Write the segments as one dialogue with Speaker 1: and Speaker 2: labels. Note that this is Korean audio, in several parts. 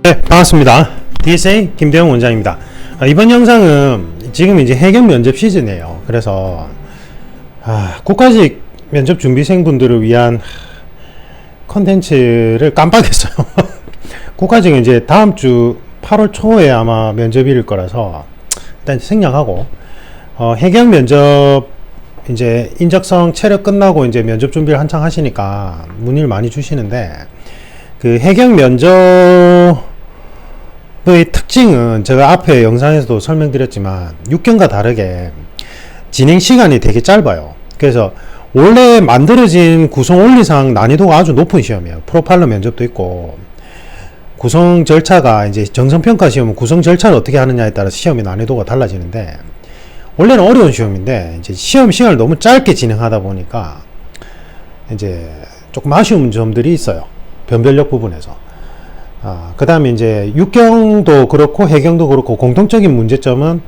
Speaker 1: 네, 반갑습니다. DSA 김대영 원장입니다. 이번 영상은 지금 이제 해경 면접 시즌이에요. 그래서 국가직 면접 준비생분들을 위한 컨텐츠를 깜빡했어요. 국가직은 이제 다음 주 8월 초에 아마 면접일 거라서 일단 생략하고, 해경 면접 이제 인적성 체력 끝나고 이제 면접 준비를 한창 하시니까 문의를 많이 주시는데, 그 해경 면접의 특징은 제가 앞에 영상에서도 설명드렸지만 6경과 다르게 진행 시간이 되게 짧아요. 그래서 원래 만들어진 구성 원리상 난이도가 아주 높은 시험이에요. 프로파일러 면접도 있고, 구성 절차가 이제 정성평가 시험은 구성 절차를 어떻게 하느냐에 따라서 시험의 난이도가 달라지는데, 원래는 어려운 시험인데 이제 시험 시간을 너무 짧게 진행하다 보니까 이제 조금 아쉬운 점들이 있어요. 변별력 부분에서. 그 다음에 이제 육경도 그렇고 해경도 그렇고 공통적인 문제점은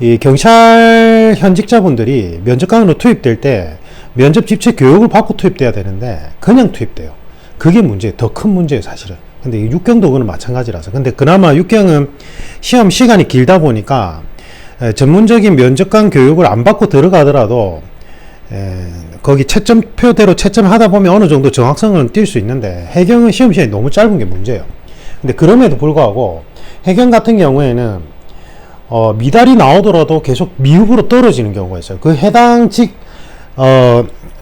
Speaker 1: 이 경찰 현직자분들이 면접관으로 투입될 때 면접 집체 교육을 받고 투입돼야 되는데 그냥 투입돼요. 그게 문제예요. 더 큰 문제예요, 사실은. 근데 이 육경도 그는 마찬가지라서. 근데 그나마 육경은 시험 시간이 길다 보니까 전문적인 면접관 교육을 안 받고 들어가더라도 거기 채점표대로 채점하다 보면 어느 정도 정확성은 띌 수 있는데, 해경은 시험 시간이 너무 짧은 게 문제예요. 근데 그럼에도 불구하고 해경 같은 경우에는 미달이 나오더라도 계속 미흡으로 떨어지는 경우가 있어요. 그 해당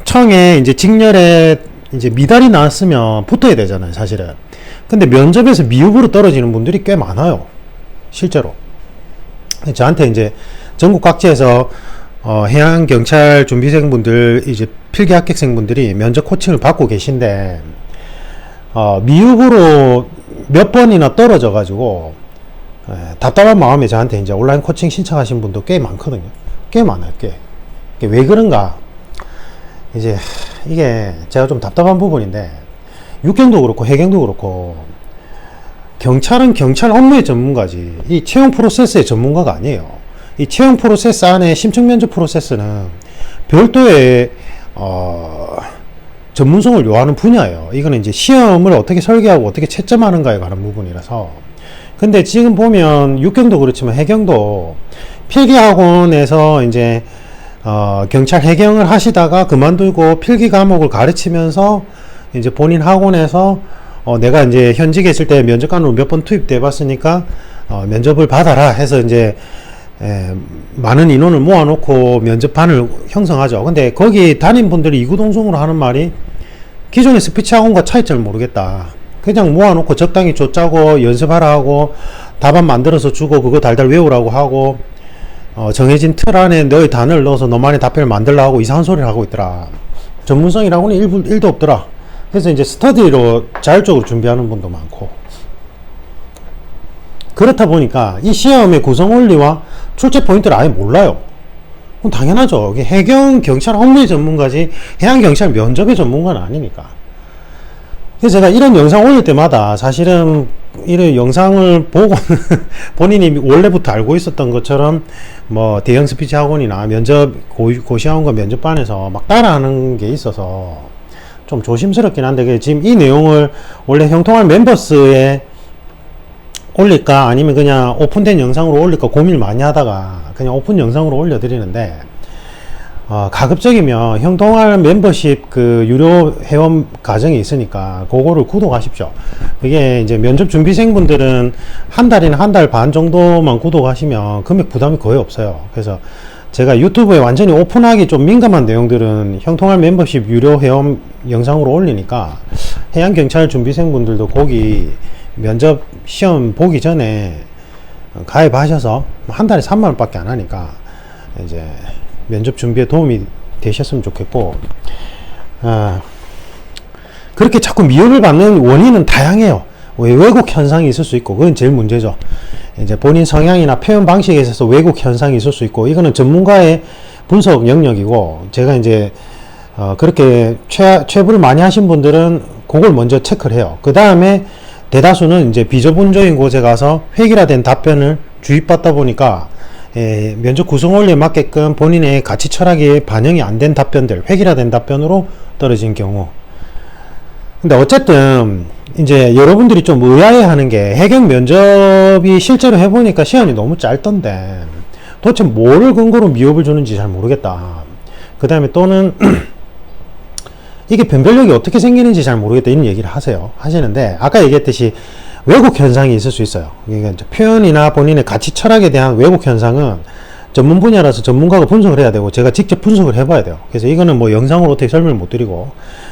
Speaker 1: 청에 이제 직렬에 이제 미달이 나왔으면 붙어야 되잖아요, 사실은. 근데 면접에서 미흡으로 떨어지는 분들이 꽤 많아요, 실제로. 저한테 이제 전국 각지에서 해양 경찰 준비생분들, 이제 필기 합격생분들이 면접 코칭을 받고 계신데, 미흡으로 몇 번이나 떨어져 가지고 답답한 마음에 저한테 이제 온라인 코칭 신청하신 분도 꽤 많거든요. 꽤 많아요, 꽤. 왜 그런가? 이제 이게 제가 좀 답답한 부분인데, 육경도 그렇고 해경도 그렇고 경찰은 경찰 업무의 전문가지 이 채용 프로세스의 전문가가 아니에요. 이 채용 프로세스 안에 심층 면접 프로세스는 별도의 전문성을 요하는 분야예요. 이거는 이제 시험을 어떻게 설계하고 어떻게 채점하는가에 관한 부분이라서. 근데 지금 보면 육경도 그렇지만 해경도 필기학원에서 이제 경찰 해경을 하시다가 그만두고 필기 과목을 가르치면서 이제 본인 학원에서 내가 이제 현직에 있을 때 면접관으로 몇 번 투입돼 봤으니까 면접을 받아라 해서 이제 많은 인원을 모아놓고 면접반을 형성하죠. 근데 거기 담임 분들이 이구동성으로 하는 말이, 기존의 스피치 학원과 차이점을 모르겠다. 그냥 모아놓고 적당히 줬자고 연습하라 하고 답안 만들어서 주고 그거 달달 외우라고 하고 정해진 틀 안에 너의 단어를 넣어서 너만의 답변을 만들라 하고 이상한 소리를 하고 있더라. 전문성이라고는 일도 없더라. 그래서 이제 스터디로 자율적으로 준비하는 분도 많고, 그렇다 보니까 이 시험의 구성 원리와 출제 포인트를 아예 몰라요. 그럼 당연하죠. 해경 경찰 업무의 전문가지 해양 경찰 면접의 전문가는 아니니까. 그래서 제가 이런 영상 올릴 때마다 사실은 이런 영상을 보고 본인이 원래부터 알고 있었던 것처럼 뭐 대형 스피치 학원이나 면접 고시학원과 면접반에서 막 따라하는 게 있어서 좀 조심스럽긴 한데, 지금 이 내용을 원래 형통할 멤버스에 올릴까 아니면 그냥 오픈된 영상으로 올릴까 고민을 많이 하다가 그냥 오픈 영상으로 올려드리는데, 가급적이면 형통할 멤버십 그 유료 회원 과정이 있으니까 그거를 구독하십시오. 그게 이제 면접 준비생분들은 한 달이나 한 달 반 정도만 구독하시면 금액 부담이 거의 없어요. 그래서 제가 유튜브에 완전히 오픈하기 좀 민감한 내용들은 형통할 멤버십 유료 회원 영상으로 올리니까 해양경찰 준비생분들도 거기 면접 시험 보기 전에 가입하셔서 한 달에 3만원 밖에 안 하니까 이제 면접 준비에 도움이 되셨으면 좋겠고, 그렇게 자꾸 미움을 받는 원인은 다양해요. 왜곡 현상이 있을 수 있고, 그건 제일 문제죠. 이제 본인 성향이나 표현 방식에 있어서 왜곡 현상이 있을 수 있고, 이거는 전문가의 분석 영역이고, 제가 이제 그렇게 최부를 많이 하신 분들은 그걸 먼저 체크를 해요. 그 다음에 대다수는 이제 비저분적인 곳에 가서 획일화된 답변을 주입받다 보니까 면접 구성 원리에 맞게끔 본인의 가치 철학이 반영이 안 된 답변들, 획일화된 답변으로 떨어진 경우. 근데 어쨌든 이제 여러분들이 좀 의아해 하는 게 해경 면접이 실제로 해보니까 시간이 너무 짧던데 도대체 뭐를 근거로 미흡을 주는지 잘 모르겠다. 그 다음에 또는 이게 변별력이 어떻게 생기는지 잘 모르겠다 이런 얘기를 하시는데 아까 얘기했듯이 왜곡 현상이 있을 수 있어요. 이게 표현이나 본인의 가치 철학에 대한 왜곡 현상은 전문 분야라서 전문가가 분석을 해야 되고 제가 직접 분석을 해봐야 돼요. 그래서 이거는 뭐 영상으로 어떻게 설명을 못 드리고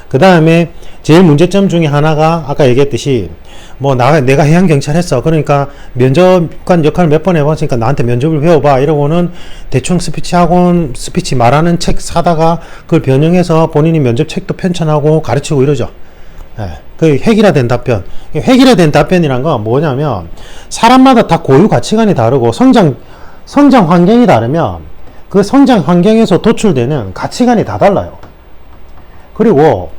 Speaker 1: 그 다음에 제일 문제점 중에 하나가 아까 얘기했듯이 뭐 내가 해양경찰 했어 그러니까 면접관 역할을 몇 번 해봤으니까 나한테 면접을 배워봐 이러고는 대충 스피치 학원 스피치 말하는 책 사다가 그걸 변형해서 본인이 면접 책도 편찬하고 가르치고 이러죠. 예, 그 획일화된 답변. 획일화된 답변이란 건 뭐냐면 사람마다 다 고유 가치관이 다르고 성장 환경이 다르면 그 성장 환경에서 도출되는 가치관이 다 달라요. 그리고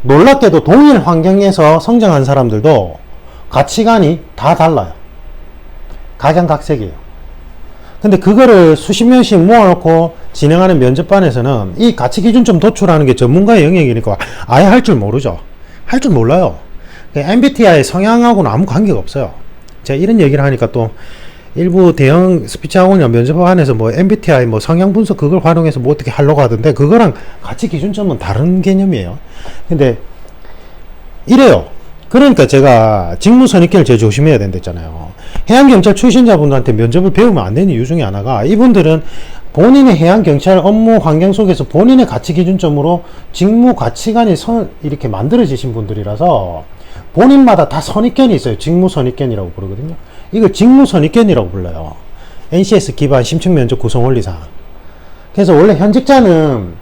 Speaker 1: 놀랍게도 동일 환경에서 성장한 사람들도 가치관이 다 달라요. 각양각색이에요. 근데 그거를 수십 명씩 모아놓고 진행하는 면접반에서는 이 가치 기준점 도출하는 게 전문가의 영역이니까 아예 할 줄 모르죠. 할 줄 몰라요. MBTI 성향하고는 아무 관계가 없어요. 제가 이런 얘기를 하니까 또 일부 대형 스피치 학원이나 면접반에서 뭐 MBTI 뭐 성향 분석 그걸 활용해서 뭐 어떻게 하려고 하던데 그거랑 가치 기준점은 다른 개념이에요. 근데 이래요. 그러니까 제가 직무 선입견을 제일 조심해야 된댔잖아요. 해양경찰 출신자분들한테 면접을 배우면 안 되는 이유 중에 하나가 이분들은 본인의 해양경찰 업무 환경 속에서 본인의 가치 기준점으로 직무 가치관이 이렇게 만들어지신 분들이라서 본인마다 다 선입견이 있어요. 직무 선입견이라고 부르거든요. 이걸 직무 선입견이라고 불러요. NCS 기반 심층 면접 구성 원리상. 그래서 원래 현직자는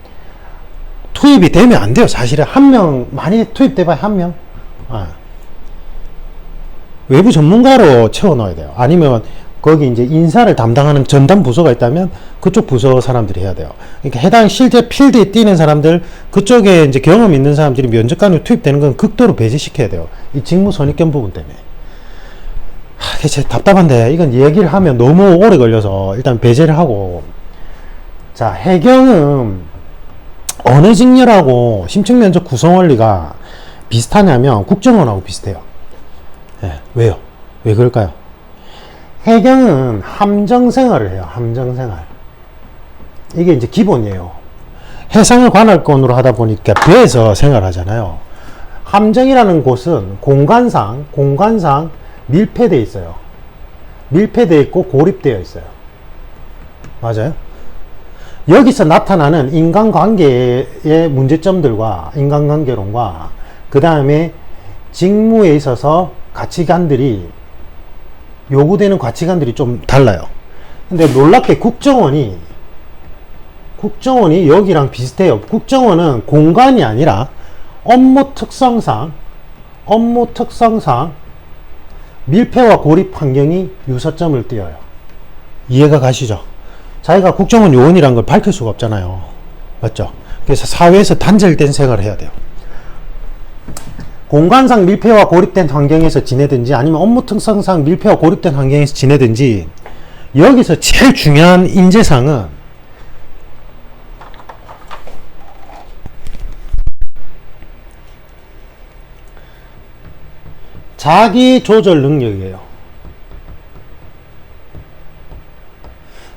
Speaker 1: 투입이 되면 안 돼요. 사실은 한 명 많이 투입돼봐야 한 명. 외부 전문가로 채워 넣어야 돼요. 아니면 거기 이제 인사를 담당하는 전담 부서가 있다면 그쪽 부서 사람들이 해야 돼요. 그러니까 해당 실제 필드에 뛰는 사람들, 그쪽에 이제 경험 있는 사람들이 면접관으로 투입되는 건 극도로 배제시켜야 돼요. 이 직무 선입견 부분 때문에. 진짜 답답한데 이건 얘기를 하면 너무 오래 걸려서 일단 배제를 하고. 자, 해경은 어느 직렬하고 심층면접 구성 원리가 비슷하냐면 국정원하고 비슷해요. 네, 왜요? 왜 그럴까요? 해경은 함정생활을 해요. 함정생활. 이게 이제 기본이에요. 해상을 관할권으로 하다 보니까 배에서 생활하잖아요. 함정이라는 곳은 공간상 밀폐되어 있어요. 밀폐되어 있고 고립되어 있어요. 맞아요? 여기서 나타나는 인간관계의 문제점들과 인간관계론과 그 다음에 직무에 있어서 가치관들이 요구되는 가치관들이 좀 달라요. 근데 놀랍게 국정원이 여기랑 비슷해요. 국정원은 공간이 아니라 업무 특성상 밀폐와 고립 환경이 유사점을 띄어요. 이해가 가시죠? 자기가 국정원 요원이란 걸 밝힐 수가 없잖아요. 맞죠? 그래서 사회에서 단절된 생활을 해야 돼요. 공간상 밀폐와 고립된 환경에서 지내든지 아니면 업무 특성상 밀폐와 고립된 환경에서 지내든지 여기서 제일 중요한 인재상은 자기 조절 능력이에요.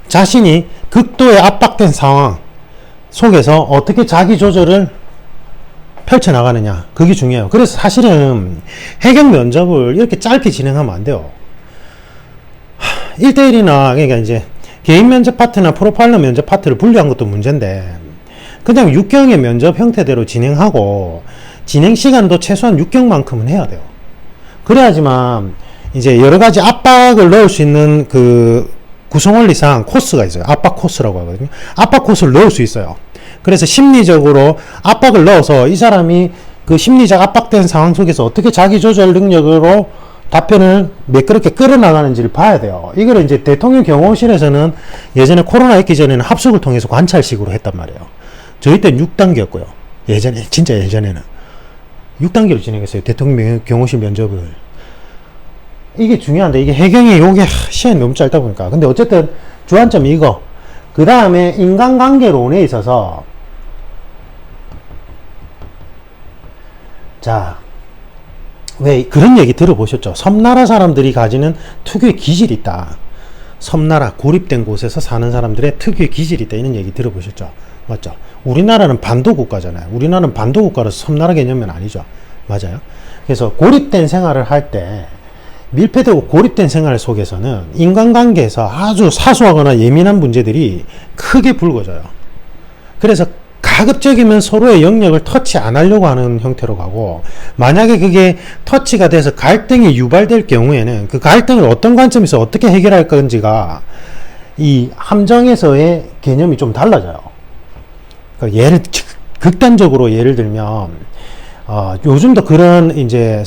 Speaker 1: 자신이 극도의 압박된 상황 속에서 어떻게 자기 조절을 펼쳐나가느냐. 그게 중요해요. 그래서 사실은 해경 면접을 이렇게 짧게 진행하면 안 돼요. 1대1이나, 그러니까 이제 개인 면접 파트나 프로파일러 면접 파트를 분리한 것도 문제인데, 그냥 6경의 면접 형태대로 진행하고, 진행 시간도 최소한 6경만큼은 해야 돼요. 그래야지만, 이제 여러 가지 압박을 넣을 수 있는 그 구성원리상 코스가 있어요. 압박 코스라고 하거든요. 압박 코스를 넣을 수 있어요. 그래서 심리적으로 압박을 넣어서 이 사람이 그 심리적 압박된 상황 속에서 어떻게 자기 조절 능력으로 답변을 매끄럽게 끌어나가는지를 봐야 돼요. 이걸 이제 대통령 경호실에서는 예전에 코로나 있기 전에는 합숙을 통해서 관찰식으로 했단 말이에요. 저희 때는 6단계였고요. 진짜 예전에는 6단계로 진행했어요. 대통령 경호실 면접을. 이게 중요한데, 이게 해경이 요게 시간이 너무 짧다 보니까. 근데 어쨌든 주안점이 이거. 그 다음에 인간관계론에 있어서 자, 왜 그런 얘기 들어보셨죠? 섬나라 사람들이 가지는 특유의 기질이 있다. 섬나라, 고립된 곳에서 사는 사람들의 특유의 기질이 있다. 이런 얘기 들어보셨죠? 맞죠? 우리나라는 반도 국가잖아요. 우리나라는 반도 국가라서 섬나라 개념은 아니죠. 맞아요. 그래서 고립된 생활을 할 때, 밀폐되고 고립된 생활 속에서는 인간관계에서 아주 사소하거나 예민한 문제들이 크게 불거져요. 그래서 가급적이면 서로의 영역을 터치 안 하려고 하는 형태로 가고, 만약에 그게 터치가 돼서 갈등이 유발될 경우에는 그 갈등을 어떤 관점에서 어떻게 해결할 건지가 이 함정에서의 개념이 좀 달라져요. 그러니까 극단적으로 예를 들면, 요즘도 그런 이제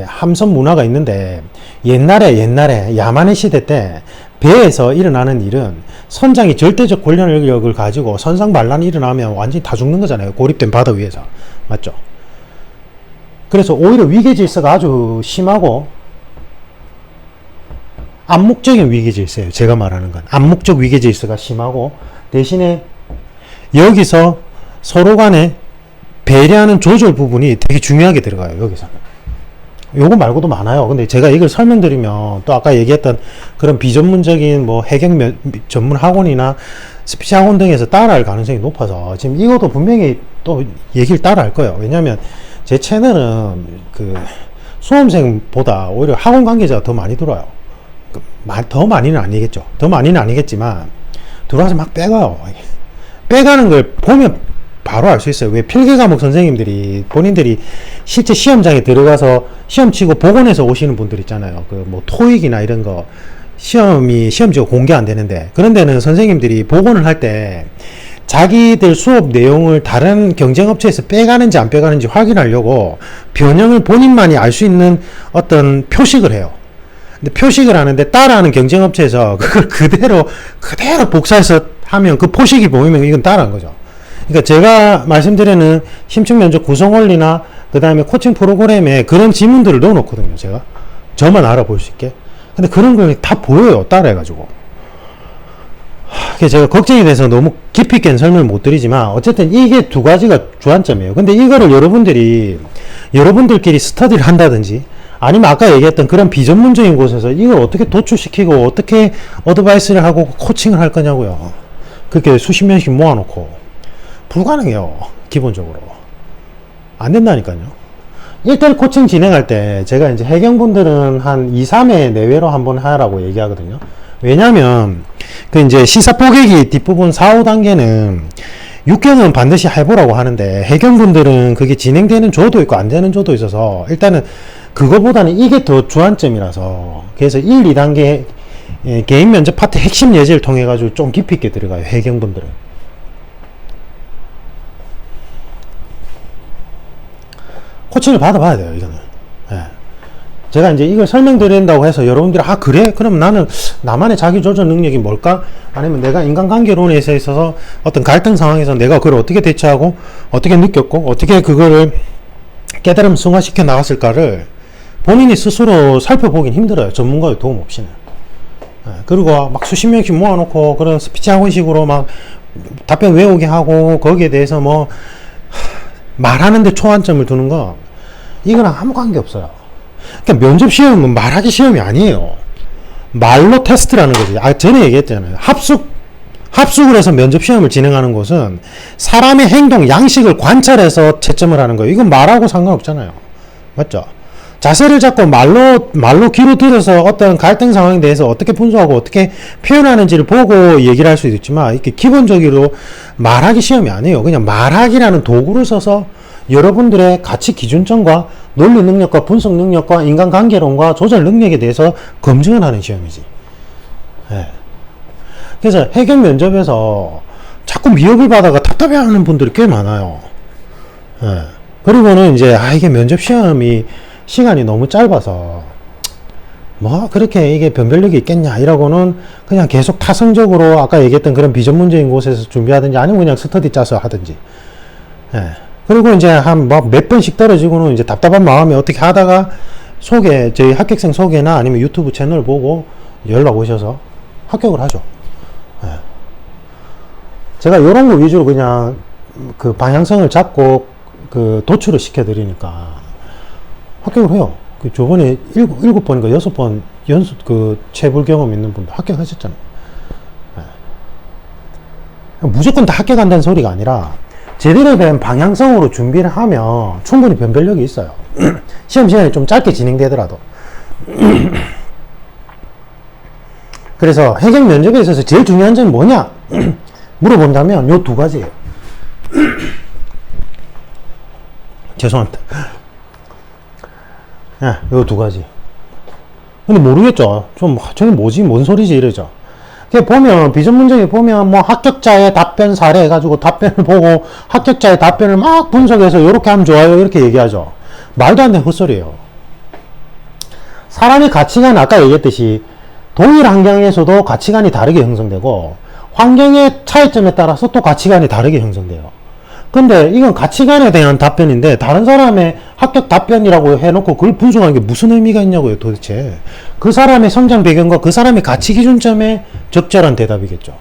Speaker 1: 함선 문화가 있는데, 옛날에 야만의 시대 때 배에서 일어나는 일은 선장이 절대적 권력을 가지고 선상반란이 일어나면 완전히 다 죽는 거잖아요. 고립된 바다 위에서. 맞죠? 그래서 오히려 위계질서가 아주 심하고 암묵적인 위계질서예요. 제가 말하는 건 암묵적 위계질서가 심하고, 대신에 여기서 서로 간에 배려하는 조절 부분이 되게 중요하게 들어가요. 여기서는. 요거 말고도 많아요. 근데 제가 이걸 설명드리면 또 아까 얘기했던 그런 비전문적인 뭐 해경 전문 학원이나 스피치 학원 등에서 따라할 가능성이 높아서 지금 이것도 분명히 또 얘기를 따라할 거예요. 왜냐하면 제 채널은 그 수험생보다 오히려 학원 관계자가 더 많이 들어와요. 더 많이는 아니겠죠. 더 많이는 아니겠지만 들어와서 막 빼가요. 빼가는 걸 보면 바로 알 수 있어요. 왜 필기 과목 선생님들이 본인들이 실제 시험장에 들어가서 시험 치고 복원해서 오시는 분들 있잖아요. 그 뭐 토익이나 이런 거 시험지가 공개 안 되는데, 그런 데는 선생님들이 복원을 할 때 자기들 수업 내용을 다른 경쟁업체에서 빼가는지 안 빼가는지 확인하려고 변형을 본인만이 알 수 있는 어떤 표식을 해요. 근데 표식을 하는데 따라하는 경쟁업체에서 그걸 그대로 복사해서 하면 그 표식이 보이면 이건 따라한 거죠. 그러니까 제가 말씀드리는 심층 면접 구성 원리나 그 다음에 코칭 프로그램에 그런 지문들을 넣어 놓거든요. 제가 저만 알아볼 수 있게. 근데 그런 걸 다 보여요. 따라해가지고. 제가 걱정이 돼서 너무 깊이 있게는 설명을 못 드리지만 어쨌든 이게 두 가지가 주안점이에요. 근데 이거를 여러분들끼리 스터디를 한다든지 아니면 아까 얘기했던 그런 비전문적인 곳에서 이걸 어떻게 도출시키고 어떻게 어드바이스를 하고 코칭을 할 거냐고요. 그렇게 수십 명씩 모아놓고. 불가능해요. 기본적으로. 안 된다니까요. 1대1 코칭 진행할 때 제가 이제 해경분들은 한 2, 3회 내외로 한번 하라고 얘기하거든요. 왜냐면 그 이제 시사 포객이 뒷부분 4, 5단계는 6경은 반드시 해보라고 하는데 해경분들은 그게 진행되는 조도 있고 안 되는 조도 있어서 일단은 그거보다는 이게 더 주안점이라서 그래서 1, 2단계 개인 면접 파트 핵심 예제를 통해 가지고 좀 깊이 있게 들어가요. 해경분들은. 코칭을 받아봐야 돼요, 이거는. 예. 제가 이제 이걸 설명드린다고 해서 여러분들이, 아, 그래? 그럼 나는 나만의 자기 조절 능력이 뭘까? 아니면 내가 인간관계론에 있어서 어떤 갈등 상황에서 내가 그걸 어떻게 대처하고, 어떻게 느꼈고, 어떻게 그거를 깨달음 승화시켜 나갔을까를 본인이 스스로 살펴보긴 힘들어요. 전문가의 도움 없이는. 예. 그리고 막 수십 명씩 모아놓고 그런 스피치 학원식으로 막 답변 외우게 하고, 거기에 대해서 뭐, 말하는데 초안점을 두는 거 이거랑 아무 관계 없어요. 그러니까 면접 시험은 말하기 시험이 아니에요. 말로 테스트라는 거지. 전에 얘기했잖아요. 합숙을 해서 면접 시험을 진행하는 곳은 사람의 행동, 양식을 관찰해서 채점을 하는 거예요. 이건 말하고 상관없잖아요. 맞죠? 자세를 잡고 말로 귀로 들어서 어떤 갈등 상황에 대해서 어떻게 분석하고 어떻게 표현하는지를 보고 얘기를 할 수도 있지만, 이렇게 기본적으로 말하기 시험이 아니에요. 그냥 말하기라는 도구를 써서 여러분들의 가치 기준점과 논리 능력과 분석 능력과 인간관계론과 조절 능력에 대해서 검증을 하는 시험이지. 예. 그래서 해경 면접에서 자꾸 미흡을 받아가 답답해하는 분들이 꽤 많아요. 예. 그리고는 이제 이게 면접 시험이 시간이 너무 짧아서 뭐 그렇게 이게 변별력이 있겠냐 이라고는 그냥 계속 타성적으로 아까 얘기했던 그런 비전문적인 곳에서 준비하든지 아니면 그냥 스터디 짜서 하든지. 예. 그리고 이제 한 뭐 몇 번씩 떨어지고는 이제 답답한 마음에 어떻게 하다가 저희 합격생 소개나 아니면 유튜브 채널 보고 연락 오셔서 합격을 하죠. 예. 제가 이런 거 위주로 그냥 그 방향성을 잡고 그 도출을 시켜드리니까 합격을 해요. 그 저번에 7번인가 6번 연수 그 체불 경험 있는 분도 합격하셨잖아요. 네. 무조건 다 합격한다는 소리가 아니라 제대로 된 방향성으로 준비를 하면 충분히 변별력이 있어요. 시험 시간이 좀 짧게 진행되더라도. 그래서 해경 면접에 있어서 제일 중요한 점이 뭐냐 물어본다면 요 두 가지예요. 죄송합니다. 요 두 가지. 근데 모르겠죠. 저는 뭐지? 뭔 소리지? 이러죠. 보면, 비전 문제에 보면, 뭐, 합격자의 답변 사례 해가지고 답변을 보고, 합격자의 답변을 막 분석해서, 이렇게 하면 좋아요. 이렇게 얘기하죠. 말도 안 되는 헛소리예요. 사람의 가치관은 아까 얘기했듯이, 동일 환경에서도 가치관이 다르게 형성되고, 환경의 차이점에 따라서 또 가치관이 다르게 형성돼요. 근데 이건 가치관에 대한 답변인데 다른 사람의 합격 답변이라고 해놓고 그걸 분석하는 게 무슨 의미가 있냐고요, 도대체. 그 사람의 성장 배경과 그 사람의 가치 기준점에 적절한 대답이겠죠.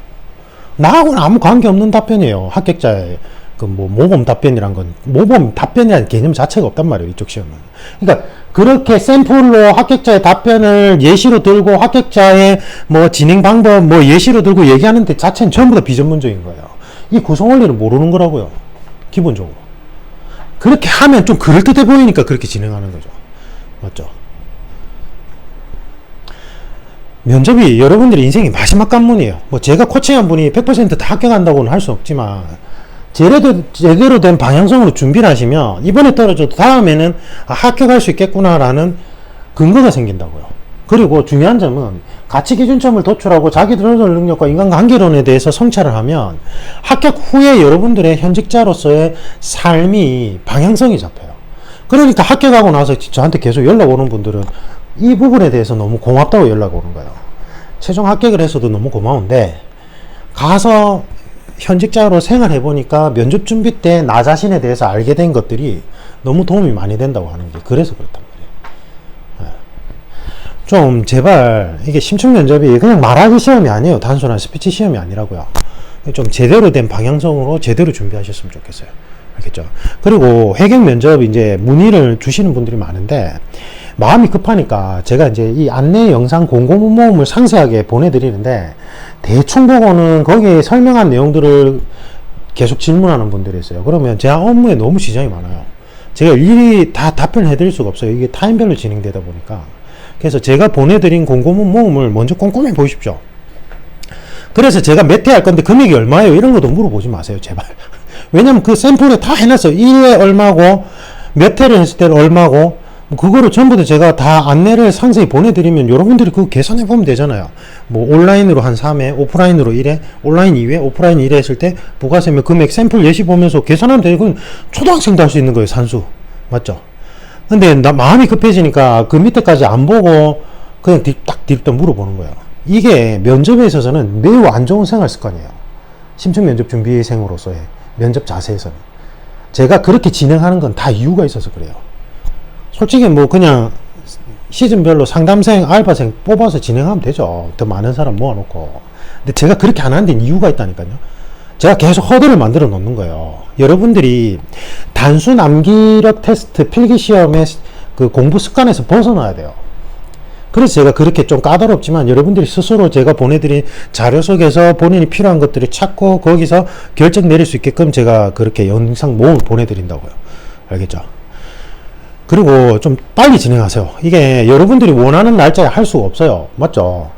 Speaker 1: 나하고는 아무 관계없는 답변이에요. 합격자의 그 뭐 모범 답변이란 건 모범 답변이라는 개념 자체가 없단 말이에요, 이쪽 시험은. 그러니까 그렇게 샘플로 합격자의 답변을 예시로 들고 합격자의 뭐 진행 방법 뭐 예시로 들고 얘기하는 데 자체는 전부 다 비전문적인 거예요. 이 구성 원리를 모르는 거라고요. 기본적으로. 그렇게 하면 좀 그럴듯해 보이니까 그렇게 진행하는 거죠. 맞죠? 면접이 여러분들의 인생의 마지막 관문이에요. 뭐 제가 코칭한 분이 100% 다 합격한다고는 할 수 없지만 제대로 된 방향성으로 준비를 하시면 이번에 떨어져도 다음에는 합격할 수 있겠구나라는 근거가 생긴다고요. 그리고 중요한 점은 가치 기준점을 도출하고 자기 드러낼 능력과 인간관계론에 대해서 성찰을 하면 합격 후에 여러분들의 현직자로서의 삶이 방향성이 잡혀요. 그러니까 합격하고 나서 저한테 계속 연락 오는 분들은 이 부분에 대해서 너무 고맙다고 연락 오는 거예요. 최종 합격을 해서도 너무 고마운데 가서 현직자로 생활해 보니까 면접 준비 때 나 자신에 대해서 알게 된 것들이 너무 도움이 많이 된다고 하는 게 그래서 그렇단 말이에요. 좀 제발 이게 심층 면접이 그냥 말하기 시험이 아니에요. 단순한 스피치 시험이 아니라고요. 좀 제대로 된 방향성으로 제대로 준비하셨으면 좋겠어요. 알겠죠? 그리고 회계 면접 이제 문의를 주시는 분들이 많은데 마음이 급하니까 제가 이제 이 안내 영상 공고 모음을 상세하게 보내드리는데 대충 보고는 거기에 설명한 내용들을 계속 질문하는 분들이 있어요. 그러면 제 업무에 너무 지장이 많아요. 제가 일일이 다 답변을 해드릴 수가 없어요. 이게 타임별로 진행되다 보니까. 그래서 제가 보내드린 공고문 모음을 먼저 꼼꼼히 보십시오. 그래서 제가 몇 회 할 건데 금액이 얼마예요? 이런 것도 물어보지 마세요, 제발. 왜냐면 그 샘플에 다 해놨어요. 1회 얼마고, 몇 회를 했을 때는 얼마고, 그거를 전부 다 제가 다 안내를 상세히 보내드리면 여러분들이 그거 계산해 보면 되잖아요. 뭐 온라인으로 한 3회, 오프라인으로 1회, 온라인 2회, 오프라인 1회 했을 때 부가세면 금액 샘플 예시 보면서 계산하면 돼요. 그건 초등학생도 할 수 있는 거예요, 산수. 맞죠? 근데 나 마음이 급해지니까 그 밑에까지 안 보고 그냥 딱 물어보는 거예요. 이게 면접에 있어서는 매우 안 좋은 생활 습관이에요. 심층 면접 준비생으로서의 면접 자세에서는. 제가 그렇게 진행하는 건 다 이유가 있어서 그래요. 솔직히 뭐 그냥 시즌별로 상담생, 알바생 뽑아서 진행하면 되죠. 더 많은 사람 모아놓고. 근데 제가 그렇게 안 하는 데는 이유가 있다니까요. 제가 계속 허들을 만들어 놓는 거예요. 여러분들이 단순 암기력 테스트 필기시험의 그 공부 습관에서 벗어나야 돼요. 그래서 제가 그렇게 좀 까다롭지만 여러분들이 스스로 제가 보내드린 자료 속에서 본인이 필요한 것들을 찾고 거기서 결정 내릴 수 있게끔 제가 그렇게 영상 모음을 보내드린다고요. 알겠죠? 그리고 좀 빨리 진행하세요. 이게 여러분들이 원하는 날짜에 할 수가 없어요. 맞죠?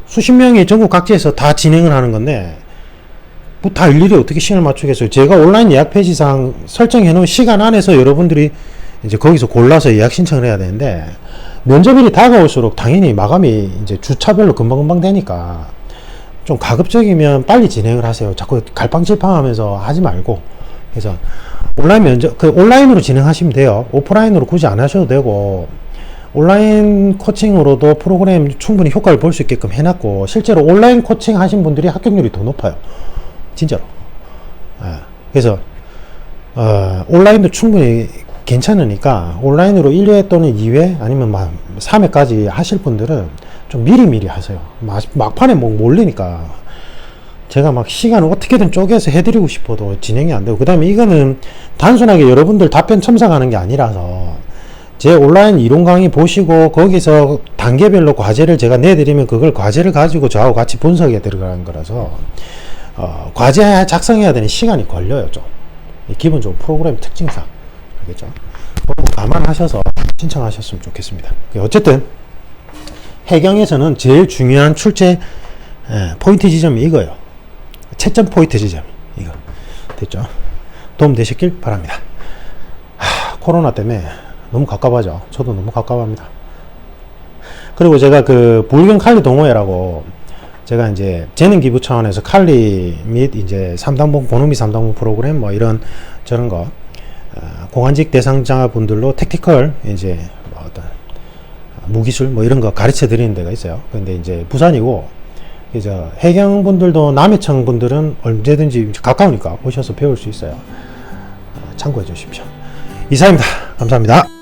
Speaker 1: 수십 명이 전국 각지에서 다 진행을 하는 건데 뭐 다 일일이 어떻게 시간을 맞추겠어요. 제가 온라인 예약 페이지상 설정해 놓은 시간 안에서 여러분들이 이제 거기서 골라서 예약 신청을 해야 되는데 면접일이 다가올수록 당연히 마감이 이제 주차별로 금방금방 되니까 좀 가급적이면 빨리 진행을 하세요. 자꾸 갈팡질팡하면서 하지 말고. 그래서 온라인 면접, 온라인으로 진행하시면 돼요. 오프라인으로 굳이 안 하셔도 되고, 온라인 코칭으로도 프로그램 충분히 효과를 볼 수 있게끔 해놨고, 실제로 온라인 코칭 하신 분들이 합격률이 더 높아요. 진짜로. 그래서, 온라인도 충분히 괜찮으니까, 온라인으로 1회 또는 2회, 아니면 3회까지 하실 분들은 좀 미리미리 하세요. 막판에 뭐 몰리니까. 제가 막 시간을 어떻게든 쪼개서 해드리고 싶어도 진행이 안 되고, 그 다음에 이거는 단순하게 여러분들 답변 첨삭하는 게 아니라서 제 온라인 이론 강의 보시고 거기서 단계별로 과제를 제가 내드리면 그걸 과제를 가지고 저하고 같이 분석해 들어가는 거라서 과제 작성해야 되는 시간이 걸려요. 좀 기본적으로 프로그램 특징상. 알겠죠? 감안하셔서 신청하셨으면 좋겠습니다. 어쨌든 해경에서는 제일 중요한 출제 포인트 지점이 이거예요. 채점 포인트 지점 이거 됐죠? 도움 되셨길 바랍니다. 코로나 때문에 너무 갑갑하죠. 저도 너무 갑갑합니다. 그리고 제가 그 불경 칼리 동호회라고 제가 이제 재능 기부 차원에서 칼리 및 이제 3단봉 본음이 3단봉 프로그램 뭐 이런 저런 거 공안직 대상자 분들로 택티컬 이제 뭐 어떤 무기술 뭐 이런 거 가르쳐 드리는 데가 있어요. 근데 이제 부산이고 이제 해경 분들도 남해청 분들은 언제든지 가까우니까 오셔서 배울 수 있어요. 참고해 주십시오. 이상입니다. 감사합니다.